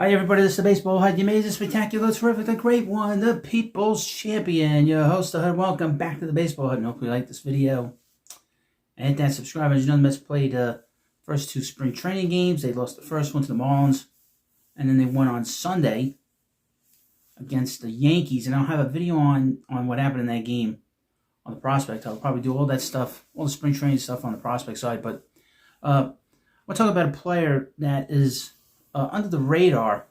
Hi everybody, this is the Baseball Hut. You made it spectacular, terrific, the great one, the People's Champion. Your host, the Hut. Welcome back to the Baseball Hut, and hopefully you like this video. And hit that subscribe. As you know, the Mets played first two spring training games. They lost the first one to the Marlins, and then they won on Sunday against the Yankees. And I'll have a video on what happened in that game on the prospect. I'll probably do all that stuff, all the spring training stuff on the prospect side. But we'll talk about a player that is under the radar,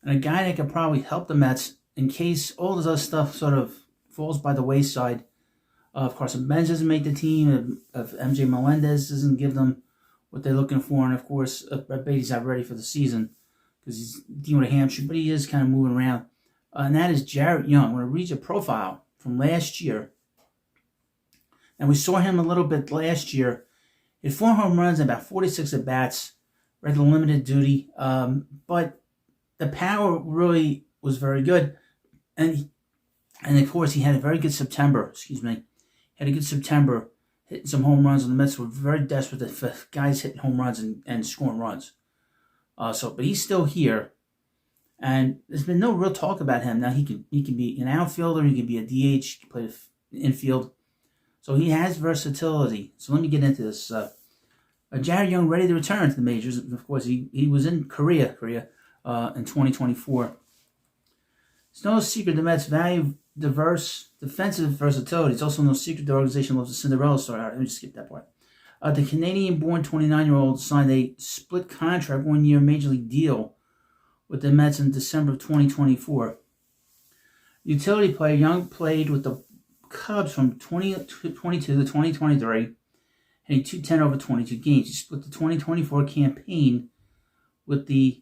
and a guy that could probably help the Mets in case all this other stuff sort of falls by the wayside. Of course, if Benz doesn't make the team, if MJ Melendez doesn't give them what they're looking for, and of course, if Brett Beatty's not ready for the season because he's dealing with a hamstring, but he is kind of moving around. And that is Jarrett Young. I'm going to read your profile from last year. And we saw him a little bit last year. He had 4 home runs and about 46 at-bats. Read the limited duty, but the power really was very good, and of course he had a very good September. Had a good September, hitting some home runs, and the Mets were very desperate for guys hitting home runs and scoring runs. But he's still here, and there's been no real talk about him. Now he can be an outfielder, he can be a DH, he can play infield, so he has versatility. So let me get into this. Jarrett Young ready to return to the majors. Of course, he was in Korea in 2024. It's no secret the Mets value diverse defensive versatility. It's also no secret the organization loves a Cinderella story. All right, let me just skip that part. The Canadian-born 29-year-old signed a split contract, 1-year major league deal with the Mets in December of 2024. Utility player, Young played with the Cubs from 2022 to 2023. Hitting .210 over 22 games. He split the 2024 campaign with the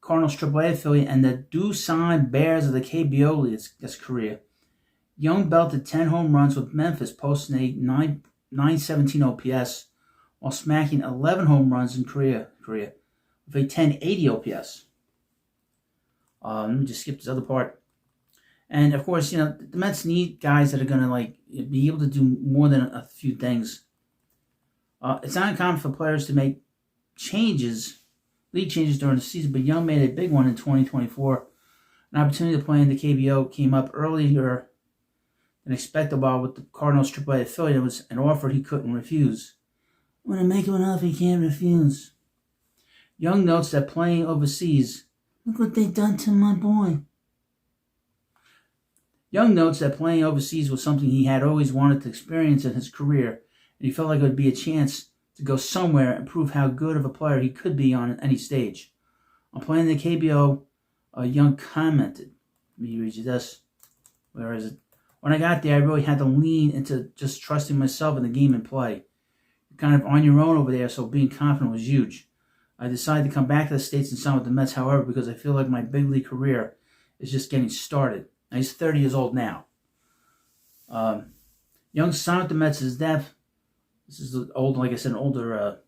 Cardinals AAA affiliate and the Doosan Bears of the KBO League. That's Korea. Young belted 10 home runs with Memphis, posting a 917 OPS, while smacking 11 home runs in Korea with a 1080 OPS. Let me just skip this other part. And of course, the Mets need guys that are going to be able to do more than a few things. It's not uncommon for players to make league changes during the season, but Young made a big one in 2024. An opportunity to play in the KBO came up earlier than expected while with the Cardinals AAA affiliate. It was an offer he couldn't refuse. When I make him an offer he can't refuse. Young notes that playing overseas, look what they've done to my boy. Young notes that playing overseas was something he had always wanted to experience in his career, and he felt like it would be a chance to go somewhere and prove how good of a player he could be on any stage. On playing the KBO, Young commented, let me read you this. Where is it? When I got there, I really had to lean into just trusting myself in the game and play. You're kind of on your own over there, so being confident was huge. I decided to come back to the States and sign with the Mets, however, because I feel like my big league career is just getting started. Now, he's 30 years old now. Young signed with the Mets as depth. This is old, like I said, an older,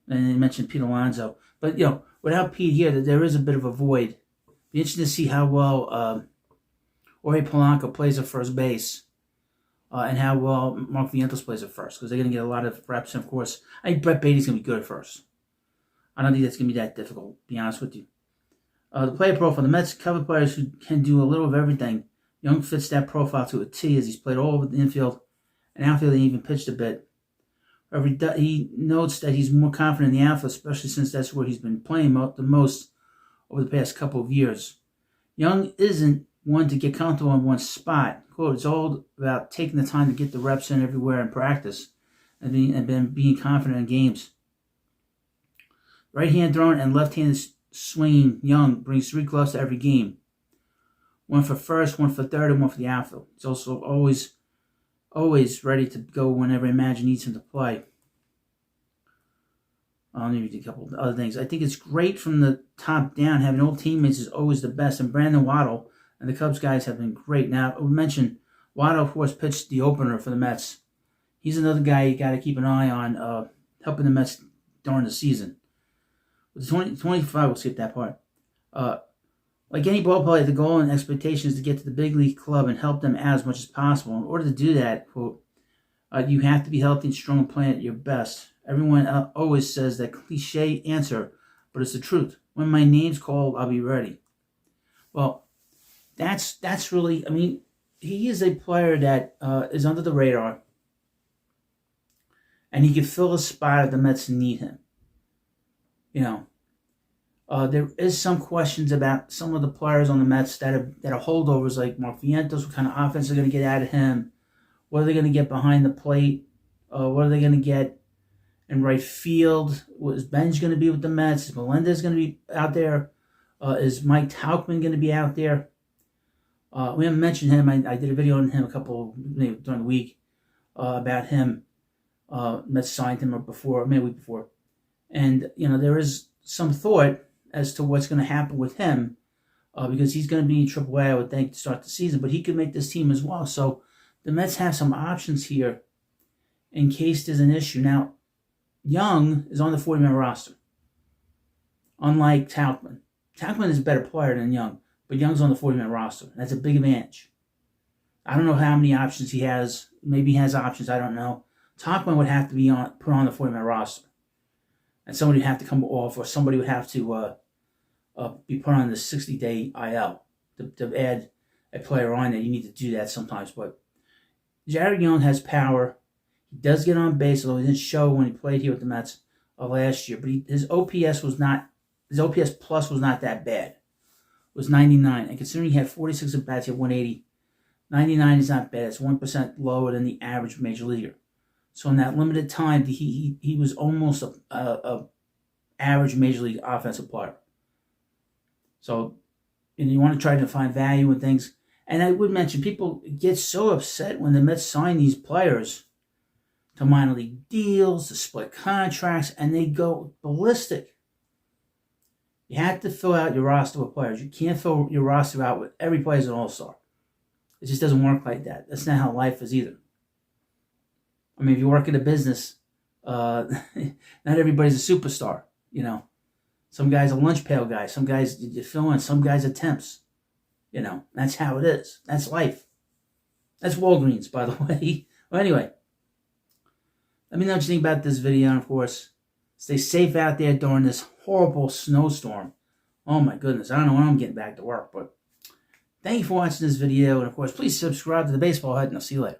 and they mentioned Pete Alonso. But, without Pete here, there is a bit of a void. Be interesting to see how well Jorge Polanco plays at first base and how well Mark Vientos plays at first, because they're going to get a lot of reps. And, of course, I think Brett Beatty's going to be good at first. I don't think that's going to be that difficult, to be honest with you. The player profile, the Mets cover players who can do a little of everything. Young fits that profile to a T as he's played all over the infield and outfield and even pitched a bit. However, he notes that he's more confident in the outfield, especially since that's where he's been playing the most over the past couple of years. Young isn't one to get comfortable in one spot. Quote, it's all about taking the time to get the reps in everywhere in practice and then being confident in games. Right-hand throwing and left-handed swinging Young brings 3 gloves to every game. 1 for first, 1 for third, and 1 for the outfield. He's also always ready to go whenever Imagine needs him to play. I'll need a couple of other things. I think it's great from the top down. Having old teammates is always the best. And Brandon Waddle and the Cubs guys have been great. Now, we mentioned Waddle, of course, pitched the opener for the Mets. He's another guy you got to keep an eye on, helping the Mets during the season. With the 2025, we'll skip that part. Like any ball player, the goal and expectation is to get to the big league club and help them as much as possible. In order to do that, quote, you have to be healthy and strong and playing at your best. Everyone always says that cliche answer, but it's the truth. When my name's called, I'll be ready. Well, that's really, I mean, he is a player that is under the radar, and he can fill a spot if the Mets need him. You know, there is some questions about some of the players on the Mets that are holdovers, like Mark Vientos. What kind of offense they're going to get out of him? What are they going to get behind the plate? What are they going to get in right field? Is Benj going to be with the Mets? Is Melendez going to be out there? Is Mike Tauchman going to be out there? We haven't mentioned him. I did a video on him during the week about him. Mets signed him maybe a week before. And, there is some thought as to what's going to happen with him because he's going to be in AAA, I would think, to start the season. But he could make this team as well. So the Mets have some options here in case there's an issue. Now, Young is on the 40-man roster, unlike Tauchman. Tauchman is a better player than Young, but Young's on the 40-man roster. That's a big advantage. I don't know how many options he has. Maybe he has options. I don't know. Tauchman would have to be put on the 40-man roster. And somebody would have to come off, or somebody would have to be put on the 60-day IL to add a player on there. You need to do that sometimes. But Jared Young has power. He does get on base, although he didn't show when he played here with the Mets last year. But his OPS plus was not that bad. It was 99. And considering he had 46 at bats, he had 180. 99 is not bad. It's 1% lower than the average major leaguer. So in that limited time, he was almost a average major league offensive player. So, you want to try to find value in things. And I would mention, people get so upset when the Mets sign these players to minor league deals, to split contracts, and they go ballistic. You have to fill out your roster with players. You can't fill your roster out with every player as an all-star. It just doesn't work like that. That's not how life is either. I mean, if you work in a business, not everybody's a superstar, Some guys are lunch pail guys. Some guys you fill in. Some guys are temps. That's how it is. That's life. That's Walgreens, by the way. Well, anyway, let me know what you think about this video. And, of course, stay safe out there during this horrible snowstorm. Oh, my goodness. I don't know when I'm getting back to work. But thank you for watching this video. And, of course, please subscribe to the Baseball Hut, and I'll see you later.